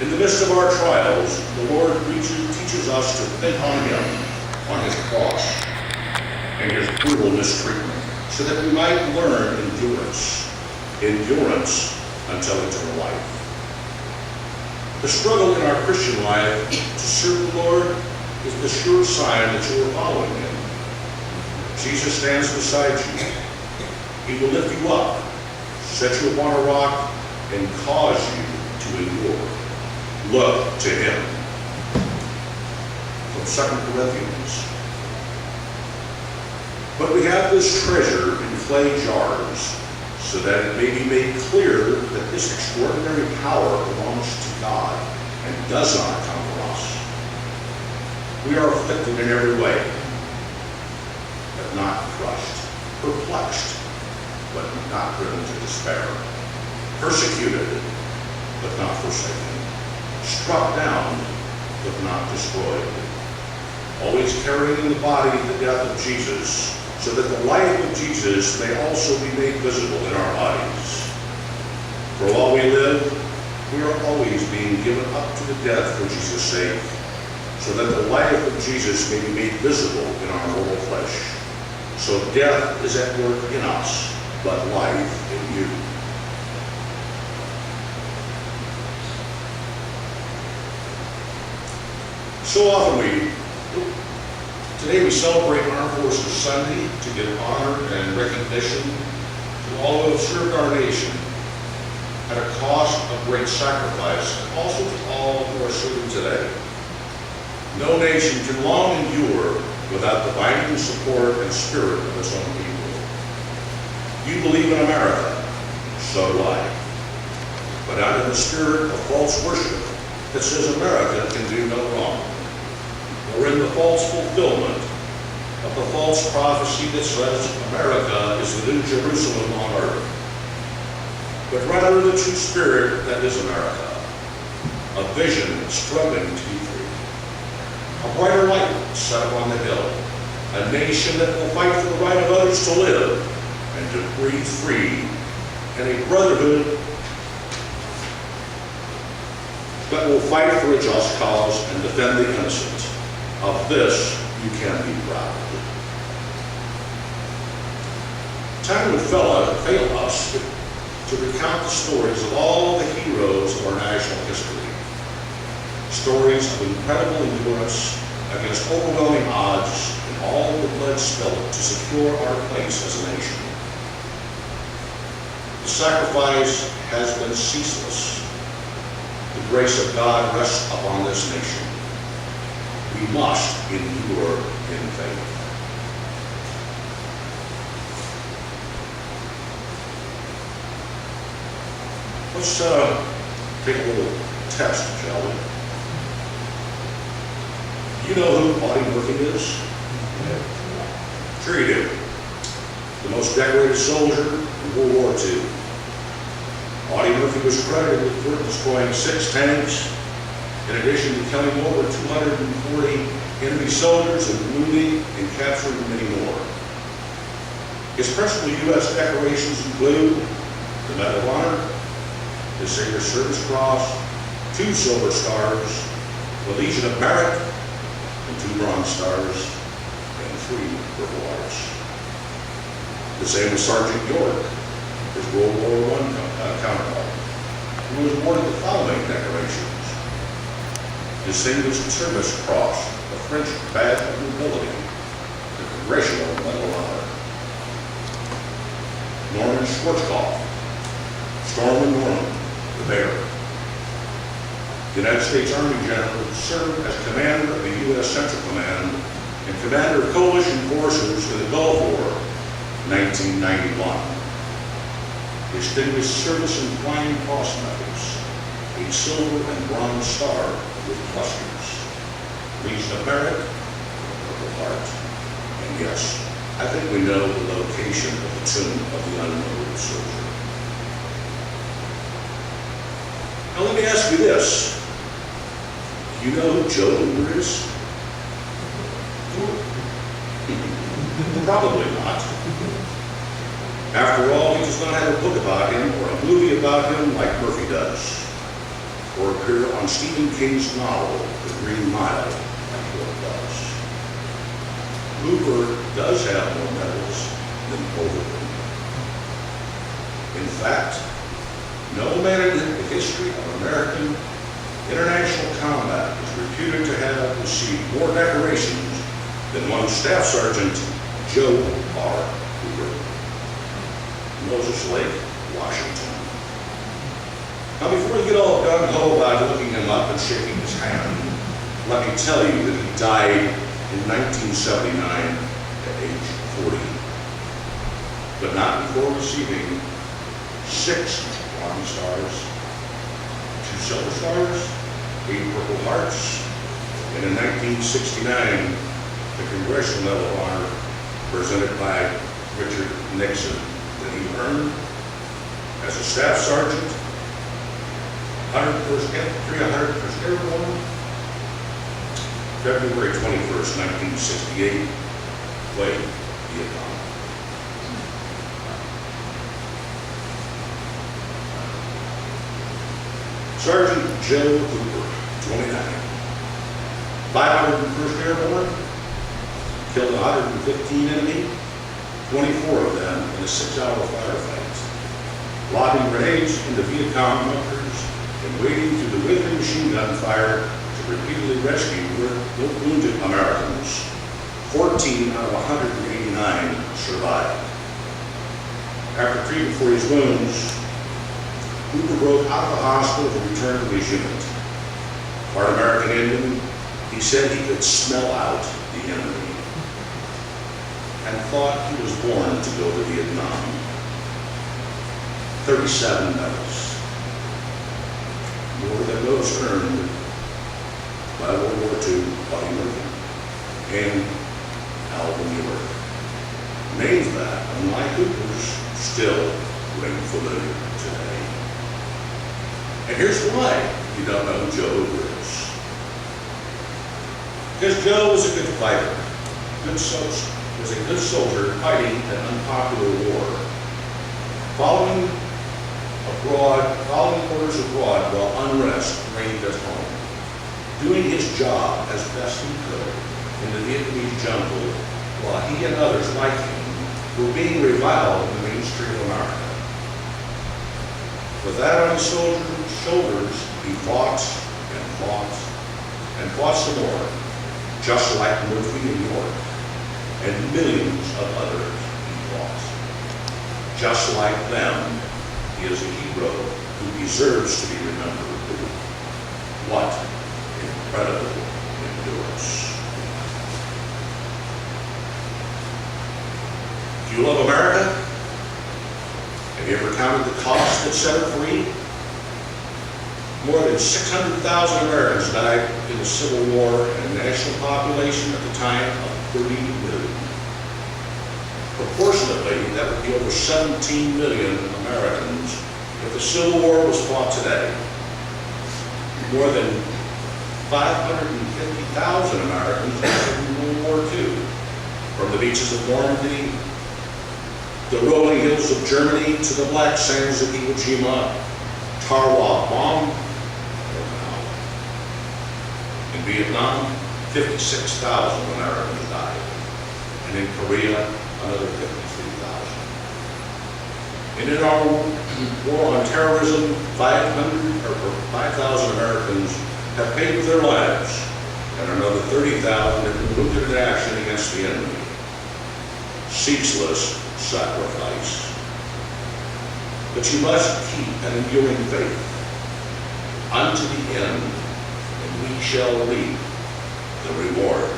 In the midst of our trials, the Lord teaches us to think on Him, on His cross, and His brutal mistreatment, so that we might learn endurance until eternal life. The struggle in our Christian life to serve the Lord is the sure sign that you are following Him. Jesus stands beside you. He will lift you up, set you upon a rock, and cause you to endure. Look to Him. From 2 Corinthians. But we have this treasure in clay jars, so that it may be made clear that this extraordinary power belongs to God and does not come from us. We are afflicted in every way, but not crushed, perplexed, but not driven to despair, persecuted, but not forsaken, struck down, but not destroyed, always carrying in the body the death of Jesus, so that the life of Jesus may also be made visible in our bodies. For while we live, we are always being given up to the death for Jesus' sake, so that the life of Jesus may be made visible in our mortal flesh. So death is at work in us, but life in you. So often today we celebrate Armed Forces Sunday to give honor and recognition to all who have served our nation at a cost of great sacrifice, and also to all who are serving today. No nation can long endure without the binding support and spirit of its own people. You believe in America, so do I. But out of the spirit of false worship that says America can do no wrong, or in the false fulfillment of the false prophecy that says America is the new Jerusalem on earth, but rather the true spirit that is America, a vision struggling to be free, a brighter light set upon the hill, a nation that will fight for the right of others to live and to breathe free, and a brotherhood that will fight for a just cause and defend the innocent. Of this you can be proud. Time would fail us to recount the stories of all the heroes of our national history. Stories of incredible endurance against overwhelming odds and all the blood spilled to secure our place as a nation. The sacrifice has been ceaseless. The grace of God rests upon this nation. We must endure in faith. Let's take a little test, shall we? You know who Audie Murphy is? Sure you do. The most decorated soldier in World War II. Audie Murphy was credited with destroying 6 tanks, in addition to killing over 240 enemy soldiers and wounding and capturing many more. His principal U.S. decorations include the Medal of Honor, the Distinguished Service Cross, 2 Silver Stars, the Legion of Merit, and 2 Bronze Stars, and 3 Purple Hearts. The same with Sergeant York, his World War I counterpart, who was awarded the following decorations: Distinguished Service Cross, the French Badge of Nobility, the Congressional Medal of Honor. Norman Schwarzkopf, Storm Norman, the Bear. The United States Army General served as commander of the U.S. Central Command and commander of coalition forces in the Gulf War, 1991. Distinguished Service and Flying Cross medals, a Silver and Bronze Star with clusters, Legion of Merit, Purple Heart, and yes, I think we know the location of the tomb of the unknown soldier. Now let me ask you this. Do you know who Joe Louver is? Probably not. After all, he does not have a book about him or a movie about him like Murphy does. or appear on Stephen King's novel, The Green Mile, like Bill does. Hooper does have more medals than Overton. In fact, no man in the history of American international combat is reputed to have received more decorations than one Staff Sergeant Joe R. Hooper. Moses Lake, Washington. Now, before you get all gung-ho about looking him up and shaking his hand, let me tell you that he died in 1979 at age 40, but not before receiving 6 Bronze Stars, 2 Silver Stars, 8 Purple Hearts, and in 1969, the Congressional Medal of Honor presented by Richard Nixon that he earned as a Staff Sergeant, 101st Infantry, 101st Airborne, February 21st, 1968, Kuwait, Vietnam. Sergeant Joe Hooper, 29, 501st Airborne, killed 115 enemy, 24 of them in a 6-hour firefight, lobbing grenades into Viet Cong bunkers and wading through the withering machine gun fire to repeatedly rescue wounded Americans. 14 out of 189 survived. After treatment for his wounds, Hooper rode out of the hospital to return to his unit. Part American Indian, he said he could smell out the enemy and thought he was born to go to Vietnam. 37 medals, more than those earned by World War II Buddy Murphy and Alvin Muir. Names that, unlike Hooper's, still ring familiar today. And here's why you don't know who Joe Hooper is. Because Joe was a good fighter, was a good soldier fighting an unpopular war, following orders abroad while unrest reigned at home, doing his job as best he could in the Vietnamese jungle while he and others like him were being reviled in the mainstream of America. With that on his shoulders, he fought and fought and fought some more, just like Murphy in New York and millions of others he fought. Just like them, he is a hero who deserves to be remembered. What incredible endurance. Do you love America? Have you ever counted the cost that set her free? More than 600,000 Americans died in the Civil War, and the national population at the time of 30 million. Proportionately, that would be over 17 million Americans if the Civil War was fought today. More than 550,000 Americans died in World War II, from the beaches of Normandy, the rolling hills of Germany, to the black sands of Iwo Jima, Tarawa Bomb. In Vietnam, 56,000 Americans died, and in Korea, another 53,000. And in our war on terrorism, 5,000 Americans have paid with their lives, and another 30,000 have been wounded in action against the enemy. Ceaseless sacrifice. But you must keep an enduring faith unto the end, and we shall reap the reward.